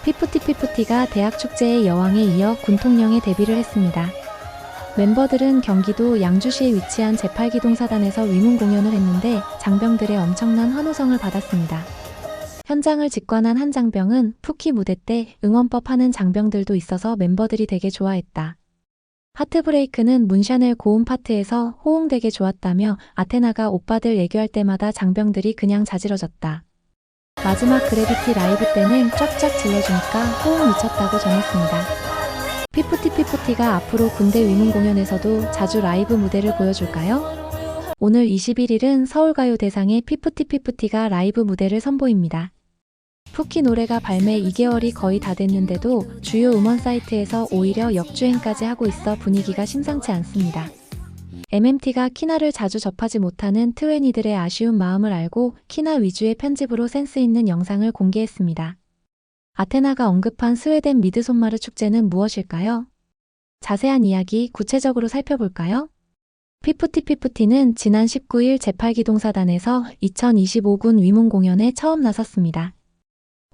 피프티피프티가 대학 축제의 여왕에 이어 군통령에 데뷔를 했습니다. 멤버들은 경기도 양주시에 위치한 제8기동사단에서 위문 공연을 했는데 장병들의 엄청난 환호성을 받았습니다. 현장을 직관한 한 장병은 푸키 무대 때 응원법 하는 장병들도 있어서 멤버들이 되게 좋아했다. 하트브레이크는 문샤넬 고음 파트에서 호응 되게 좋았다며 아테나가 오빠들 애교할 때마다 장병들이 그냥 자지러졌다. 마지막 그래비티 라이브 때는 쫙쫙 질러주니까 호응 미쳤다고 전했습니다. 피프티피프티가 앞으로 군대 위문 공연에서도 자주 라이브 무대를 보여줄까요? 오늘 21일은 서울가요대상의 피프티피프티가 라이브 무대를 선보입니다. 푸키 노래가 발매 2개월이 거의 다 됐는데도 주요 음원 사이트에서 오히려 역주행까지 하고 있어 분위기가 심상치 않습니다. MMT가 키나를 자주 접하지 못하는 트웨니들의 아쉬운 마음을 알고 키나 위주의 편집으로 센스 있는 영상을 공개했습니다. 아테나가 언급한 스웨덴 미드솜마르 축제는 무엇일까요? 자세한 이야기 구체적으로 살펴볼까요? 피프티피프티는 지난 19일 제8기동사단에서 2025군 위문 공연에 처음 나섰습니다.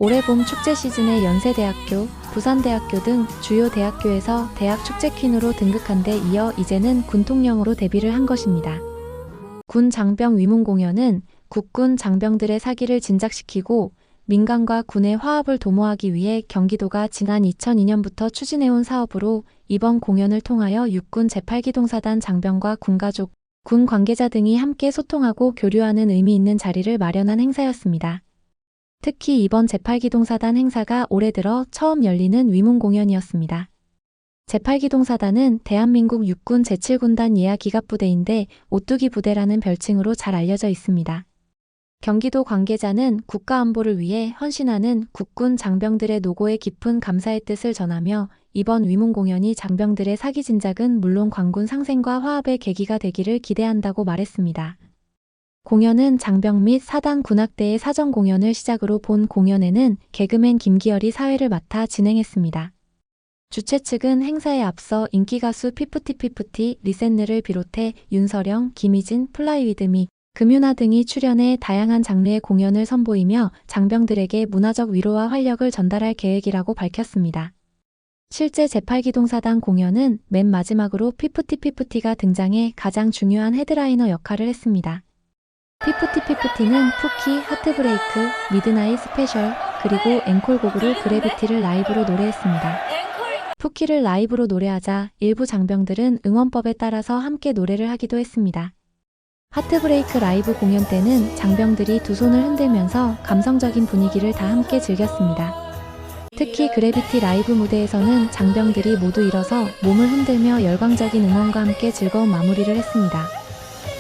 올해 봄 축제 시즌에 연세대학교, 부산대학교 등 주요 대학교에서 대학 축제 퀸으로 등극한 데 이어 이제는 군통령으로 데뷔를 한 것입니다. 군 장병 위문 공연은 국군 장병들의 사기를 진작시키고 민간과 군의 화합을 도모하기 위해 경기도가 지난 2002년부터 추진해온 사업으로 이번 공연을 통하여 육군 제8기동사단 장병과 군가족, 군 관계자 등이 함께 소통하고 교류하는 의미 있는 자리를 마련한 행사였습니다. 특히 이번 제8기동사단 행사가 올해 들어 처음 열리는 위문 공연이었습니다. 제8기동사단은 대한민국 육군 제7군단 예하기갑부대인데 오뚜기 부대라는 별칭으로 잘 알려져 있습니다. 경기도 관계자는 국가안보를 위해 헌신하는 국군 장병들의 노고에 깊은 감사의 뜻을 전하며 이번 위문 공연이 장병들의 사기 진작은 물론 관군 상생과 화합의 계기가 되기를 기대한다고 말했습니다. 공연은 장병 및 사단 군악대의 사전 공연을 시작으로 본 공연에는 개그맨 김기열이 사회를 맡아 진행했습니다. 주최 측은 행사에 앞서 인기가수 피프티피프티, 리센느를 비롯해 윤서령, 김희진, 플라이위드 및 금유나 등이 출연해 다양한 장르의 공연을 선보이며 장병들에게 문화적 위로와 활력을 전달할 계획이라고 밝혔습니다. 실제 제8기동사단 공연은 맨 마지막으로 피프티피프티가 등장해 가장 중요한 헤드라이너 역할을 했습니다. 피프티피프티는 푸키, 하트브레이크, 미드나잇 스페셜, 그리고 앵콜곡으로 그래비티를 라이브로 노래했습니다. 푸키를 라이브로 노래하자 일부 장병들은 응원법에 따라서 함께 노래를 하기도 했습니다. 하트브레이크 라이브 공연 때는 장병들이 두 손을 흔들면서 감성적인 분위기를 다 함께 즐겼습니다. 특히 그래비티 라이브 무대에서는 장병들이 모두 일어서 몸을 흔들며 열광적인 응원과 함께 즐거운 마무리를 했습니다.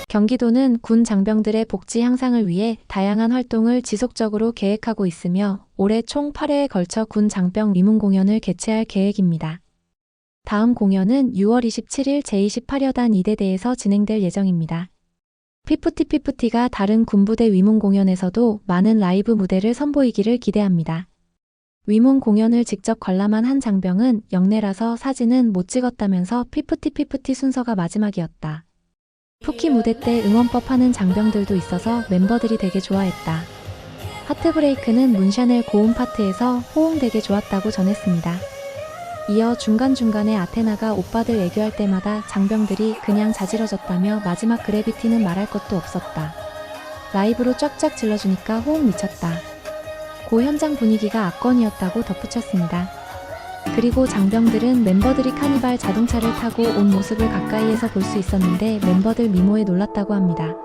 경기도는 군 장병들의 복지 향상을 위해 다양한 활동을 지속적으로 계획하고 있으며 올해 총 8회에 걸쳐 군 장병 위문 공연을 개최할 계획입니다. 다음 공연은 6월 27일 제28여단 2대대에서 진행될 예정입니다. 피프티피프티가 다른 군부대 위문 공연에서도 많은 라이브 무대를 선보이기를 기대합니다. 위문 공연을 직접 관람한 한 장병은 영내라서 사진은 못 찍었다면서 피프티피프티 순서가 마지막이었다. 푸키 무대 때 응원법 하는 장병들도 있어서 멤버들이 되게 좋아했다. 하트브레이크는 문샤넬 고음 파트에서 호응 되게 좋았다고 전했습니다. 이어 중간중간에 아테나가 오빠들 애교할 때마다 장병들이 그냥 자지러졌다며 마지막 그래비티는 말할 것도 없었다. 라이브로 쫙쫙 질러주니까 호응 미쳤다. 고 현장 분위기가 압권이었다고 덧붙였습니다. 그리고 장병들은 멤버들이 카니발 자동차를 타고 온 모습을 가까이에서 볼 수 있었는데 멤버들 미모에 놀랐다고 합니다.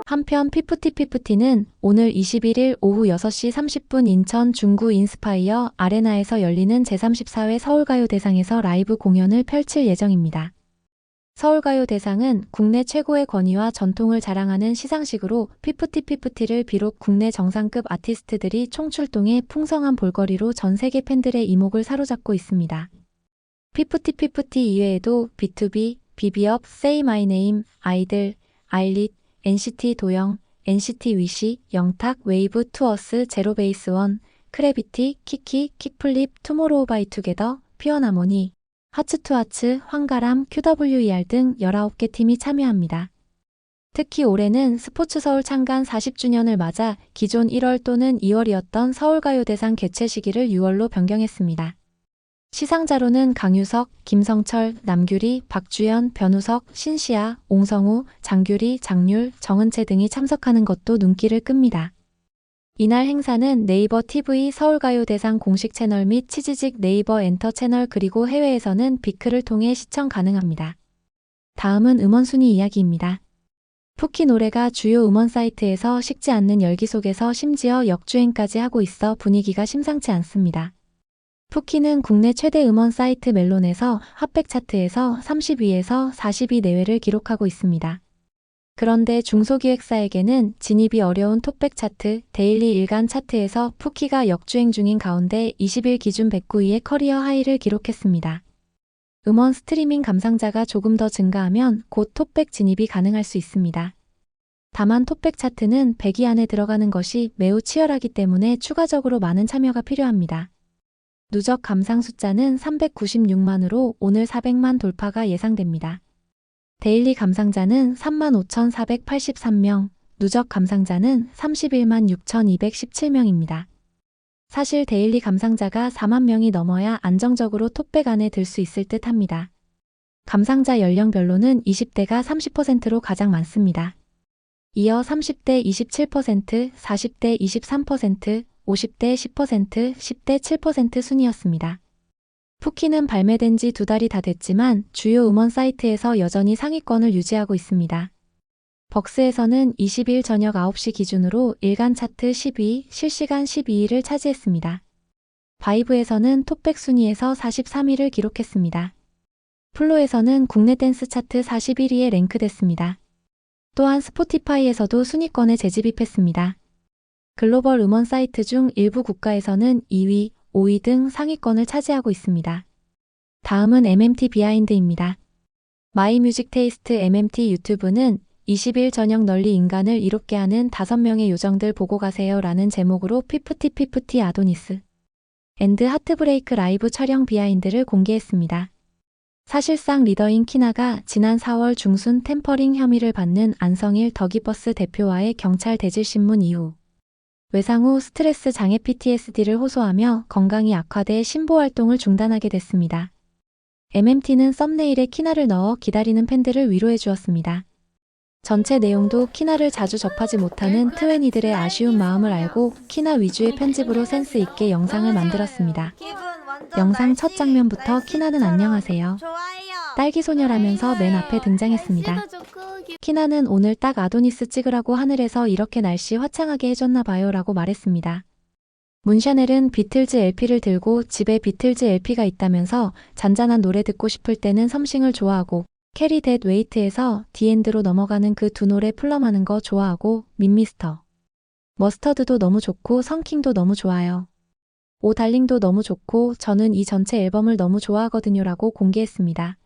한편 피프티피프티는 오늘 21일 오후 6시 30분 인천 중구 인스파이어 아레나에서 열리는 제34회 서울가요대상에서 라이브 공연을 펼칠 예정입니다. 서울가요대상은 국내 최고의 권위와 전통을 자랑하는 시상식으로 피프티피프티를 비롯 국내 정상급 아티스트들이 총출동해 풍성한 볼거리로 전 세계 팬들의 이목을 사로잡고 있습니다. 피프티피프티 이외에도 B2B, 비비업, Say My Name, 아이들, 아일릿, NCT 도영, NCT 위시, 영탁, 웨이브, 투어스, 제로베이스원, 크래비티, 키키, 킥플립, 투모로우바이투게더, 퓨어나모니, 하츠투하츠, 황가람, QWER 등 19개 팀이 참여합니다. 특히 올해는 스포츠서울 창간 40주년을 맞아 기존 1월 또는 2월이었던 서울가요대상 개최 시기를 6월로 변경했습니다. 시상자로는 강유석, 김성철, 남규리, 박주연, 변우석, 신시아, 옹성우, 장규리, 장률, 정은채 등이 참석하는 것도 눈길을 끕니다. 이날 행사는 네이버 TV 서울가요대상 공식 채널 및 치지직 네이버 엔터 채널 그리고 해외에서는 비크를 통해 시청 가능합니다. 다음은 음원 순위 이야기입니다. 푸키 노래가 주요 음원 사이트에서 식지 않는 열기 속에서 심지어 역주행까지 하고 있어 분위기가 심상치 않습니다. 푸키는 국내 최대 음원 사이트 멜론에서 핫백 차트에서 30위에서 40위 내외를 기록하고 있습니다. 그런데 중소기획사에게는 진입이 어려운 톱백 차트, 데일리 일간 차트에서 푸키가 역주행 중인 가운데 20일 기준 109위의 커리어 하이를 기록했습니다. 음원 스트리밍 감상자가 조금 더 증가하면 곧 톱백 진입이 가능할 수 있습니다. 다만 톱백 차트는 100위 안에 들어가는 것이 매우 치열하기 때문에 추가적으로 많은 참여가 필요합니다. 누적 감상 숫자는 396만으로 오늘 400만 돌파가 예상됩니다. 데일리 감상자는 35,483명, 누적 감상자는 31만 6,217명입니다. 사실 데일리 감상자가 4만 명이 넘어야 안정적으로 톱백 안에 들 수 있을 듯 합니다. 감상자 연령별로는 20대가 30%로 가장 많습니다. 이어 30대 27%, 40대 23%, 50대 10%, 10대 7% 순이었습니다. 푸키는 발매된 지 2달이 다 됐지만 주요 음원 사이트에서 여전히 상위권을 유지하고 있습니다. 벅스에서는 20일 저녁 9시 기준으로 일간 차트 10위, 실시간 12위를 차지했습니다. 바이브에서는 톱백 순위에서 43위를 기록했습니다. 플로에서는 국내 댄스 차트 41위에 랭크됐습니다. 또한 스포티파이에서도 순위권에 재진입했습니다. 글로벌 음원 사이트 중 일부 국가에서는 2위, 5위 등 상위권을 차지하고 있습니다. 다음은 MMT 비하인드입니다. 마이 뮤직 테이스트 MMT 유튜브는 20일 저녁 널리 인간을 이롭게 하는 5명의 요정들 보고 가세요 라는 제목으로 피프티 아도니스 앤드 하트브레이크 라이브 촬영 비하인드를 공개했습니다. 사실상 리더인 키나가 지난 4월 중순 템퍼링 혐의를 받는 안성일 더기버스 대표와의 경찰 대질 신문 이후 외상 후 스트레스 장애 PTSD를 호소하며 건강이 악화돼 신보 활동을 중단하게 됐습니다. MMT는 썸네일에 키나를 넣어 기다리는 팬들을 위로해 주었습니다. 전체 내용도 키나를 자주 접하지 못하는 트웬이들의 아쉬운 마음을 알고 키나 위주의 편집으로 센스 있게 영상을 만들었습니다. 영상 첫 장면부터 키나는 안녕하세요. 딸기소녀라면서 맨 앞에 등장했습니다. 키나는 오늘 딱 아도니스 찍으라고 하늘에서 이렇게 날씨 화창하게 해줬나 봐요 라고 말했습니다. 문샤넬은 비틀즈 LP를 들고 집에 비틀즈 LP가 있다면서 잔잔한 노래 듣고 싶을 때는 섬싱을 좋아하고 캐리 댓 웨이트에서 디엔드로 넘어가는 그 두 노래 플럼하는 거 좋아하고 민미스터 머스터드도 너무 좋고 성킹도 너무 좋아요. 오 달링도 너무 좋고 저는 이 전체 앨범을 너무 좋아하거든요 라고 공개했습니다.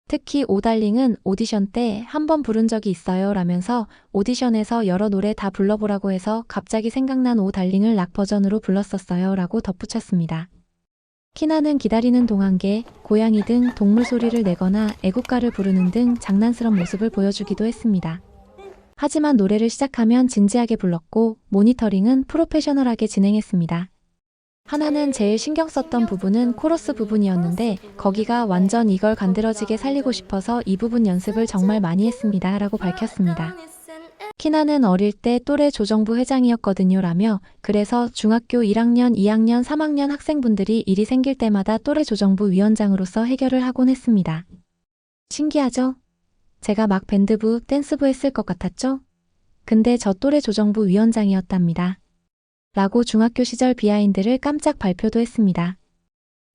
특히 오 달링은 오디션 때 한 번 부른 적이 있어요 라면서 오디션에서 여러 노래 다 불러보라고 해서 갑자기 생각난 오 달링을 락 버전으로 불렀었어요 라고 덧붙였습니다. 키나는 기다리는 동안개, 고양이 등 동물 소리를 내거나 애국가를 부르는 등 장난스러운 모습을 보여주기도 했습니다. 하지만 노래를 시작하면 진지하게 불렀고 모니터링은 프로페셔널하게 진행했습니다. 하나는 제일 신경 썼던 부분은 코러스 부분이었는데 거기가 완전 이걸 간드러지게 살리고 싶어서 이 부분 연습을 정말 많이 했습니다 라고 밝혔습니다. 키나는 어릴 때 또래 조정부 회장이었거든요 라며 그래서 중학교 1학년, 2학년, 3학년 학생분들이 일이 생길 때마다 또래 조정부 위원장으로서 해결을 하곤 했습니다. 신기하죠? 제가 막 밴드부, 댄스부 했을 것 같았죠? 근데 저 또래 조정부 위원장이었답니다. 라고 중학교 시절 비하인드를 깜짝 발표도 했습니다.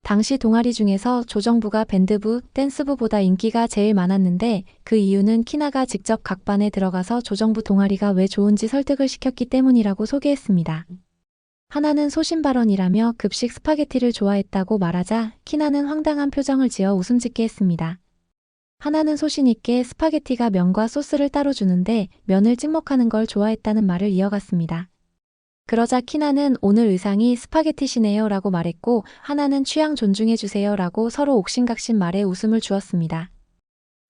당시 동아리 중에서 조정부가 밴드부, 댄스부보다 인기가 제일 많았는데 그 이유는 키나가 직접 각 반에 들어가서 조정부 동아리가 왜 좋은지 설득을 시켰기 때문이라고 소개했습니다. 하나는 소신 발언이라며 급식 스파게티를 좋아했다고 말하자 키나는 황당한 표정을 지어 웃음 짓게 했습니다. 하나는 소신 있게 스파게티가 면과 소스를 따로 주는데 면을 찍먹하는 걸 좋아했다는 말을 이어갔습니다. 그러자 키나는 오늘 의상이 스파게티시네요 라고 말했고 하나는 취향 존중해주세요 라고 서로 옥신각신 말에 웃음을 주었습니다.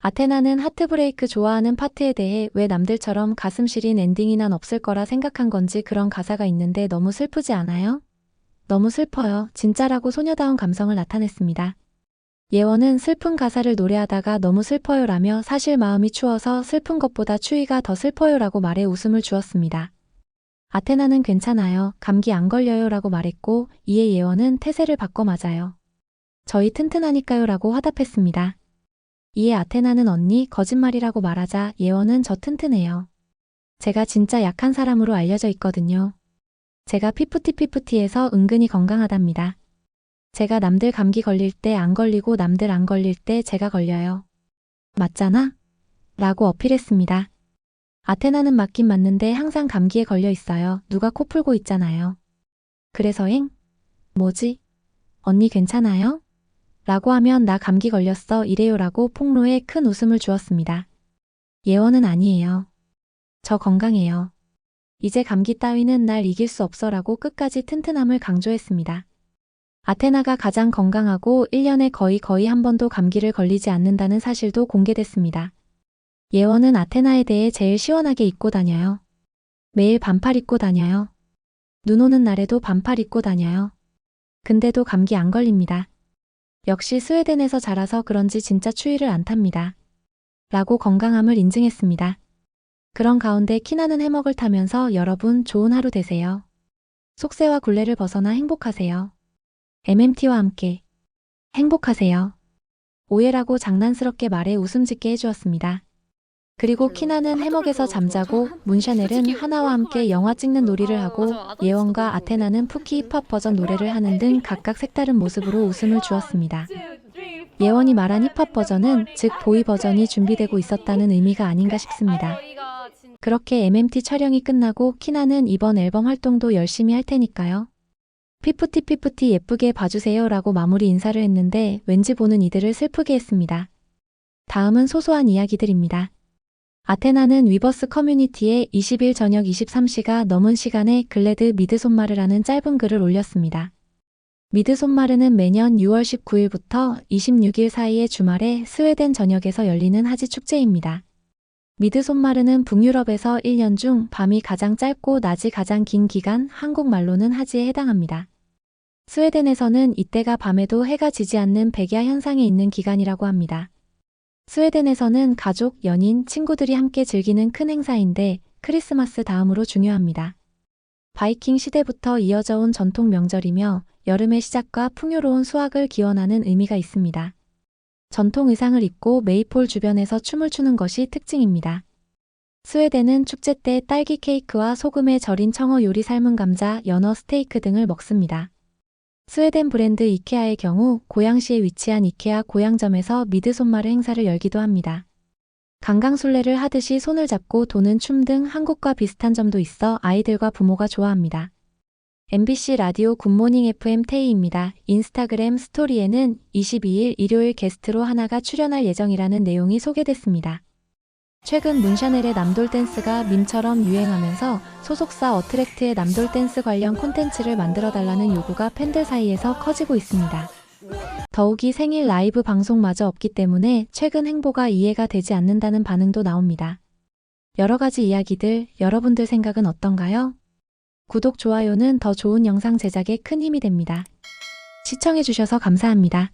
아테나는 하트브레이크 좋아하는 파트에 대해 왜 남들처럼 가슴 시린 엔딩이 난 없을 거라 생각한 건지 그런 가사가 있는데 너무 슬프지 않아요? 너무 슬퍼요. 진짜라고 소녀다운 감성을 나타냈습니다. 예원은 슬픈 가사를 노래하다가 너무 슬퍼요라며 사실 마음이 추워서 슬픈 것보다 추위가 더 슬퍼요라고 말해 웃음을 주었습니다. 아테나는 괜찮아요. 감기 안 걸려요라고 말했고 이에 예원은 태세를 바꿔 맞아요. 저희 튼튼하니까요라고 화답했습니다. 이에 아테나는 언니 거짓말이라고 말하자 예원은 저 튼튼해요. 제가 진짜 약한 사람으로 알려져 있거든요. 제가 피프티피프티에서 은근히 건강하답니다. 제가 남들 감기 걸릴 때 안 걸리고 남들 안 걸릴 때 제가 걸려요. 맞잖아? 라고 어필했습니다. 아테나는 맞긴 맞는데 항상 감기에 걸려 있어요. 누가 코 풀고 있잖아요. 그래서잉? 뭐지? 언니 괜찮아요? 라고 하면 나 감기 걸렸어 이래요라고 폭로에 큰 웃음을 주었습니다. 예원은 아니에요. 저 건강해요. 이제 감기 따위는 날 이길 수 없어라고 끝까지 튼튼함을 강조했습니다. 아테나가 가장 건강하고 1년에 거의 한 번도 감기를 걸리지 않는다는 사실도 공개됐습니다. 예원은 아테나에 대해 제일 시원하게 입고 다녀요. 매일 반팔 입고 다녀요. 눈 오는 날에도 반팔 입고 다녀요. 근데도 감기 안 걸립니다. 역시 스웨덴에서 자라서 그런지 진짜 추위를 안 탑니다. 라고 건강함을 인증했습니다. 그런 가운데 키나는 해먹을 타면서 여러분 좋은 하루 되세요. 속세와 굴레를 벗어나 행복하세요. MMT와 함께 행복하세요. 오해라고 장난스럽게 말해 웃음 짓게 해주었습니다. 그리고 키나는 해먹에서 잠자고 문샤넬은 하나와 함께 영화 찍는 놀이를 하고 예원과 아테나는 푸키 힙합 버전 노래를 하는 등 각각 색다른 모습으로 웃음을 주었습니다. 예원이 말한 힙합 버전은 즉 보이 버전이 준비되고 있었다는 의미가 아닌가 싶습니다. 그렇게 MMT 촬영이 끝나고 키나는 이번 앨범 활동도 열심히 할 테니까요. 피프티 예쁘게 봐주세요 라고 마무리 인사를 했는데 왠지 보는 이들을 슬프게 했습니다. 다음은 소소한 이야기들입니다. 아테나는 위버스 커뮤니티에 20일 저녁 23시가 넘은 시간에 글래드 미드솜마르라는 짧은 글을 올렸습니다. 미드솜마르는 매년 6월 19일부터 26일 사이의 주말에 스웨덴 전역에서 열리는 하지 축제입니다. 미드솜마르는 북유럽에서 1년 중 밤이 가장 짧고 낮이 가장 긴 기간, 한국말로는 하지에 해당합니다. 스웨덴에서는 이때가 밤에도 해가 지지 않는 백야 현상에 있는 기간이라고 합니다. 스웨덴에서는 가족, 연인, 친구들이 함께 즐기는 큰 행사인데 크리스마스 다음으로 중요합니다. 바이킹 시대부터 이어져 온 전통 명절이며 여름의 시작과 풍요로운 수확을 기원하는 의미가 있습니다. 전통 의상을 입고 메이폴 주변에서 춤을 추는 것이 특징입니다. 스웨덴은 축제 때 딸기 케이크와 소금에 절인 청어 요리, 삶은 감자, 연어 스테이크 등을 먹습니다. 스웨덴 브랜드 이케아의 경우 고양시에 위치한 이케아 고양점에서 미드솜마르 행사를 열기도 합니다. 강강술래를 하듯이 손을 잡고 도는 춤 등 한국과 비슷한 점도 있어 아이들과 부모가 좋아합니다. MBC 라디오 굿모닝 FM 태희입니다. 인스타그램 스토리에는 22일 일요일 게스트로 하나가 출연할 예정이라는 내용이 소개됐습니다. 최근 문샤넬의 남돌 댄스가 밈처럼 유행하면서 소속사 어트랙트의 남돌 댄스 관련 콘텐츠를 만들어달라는 요구가 팬들 사이에서 커지고 있습니다. 더욱이 생일 라이브 방송마저 없기 때문에 최근 행보가 이해가 되지 않는다는 반응도 나옵니다. 여러 가지 이야기들, 여러분들 생각은 어떤가요? 구독, 좋아요는 더 좋은 영상 제작에 큰 힘이 됩니다. 시청해주셔서 감사합니다.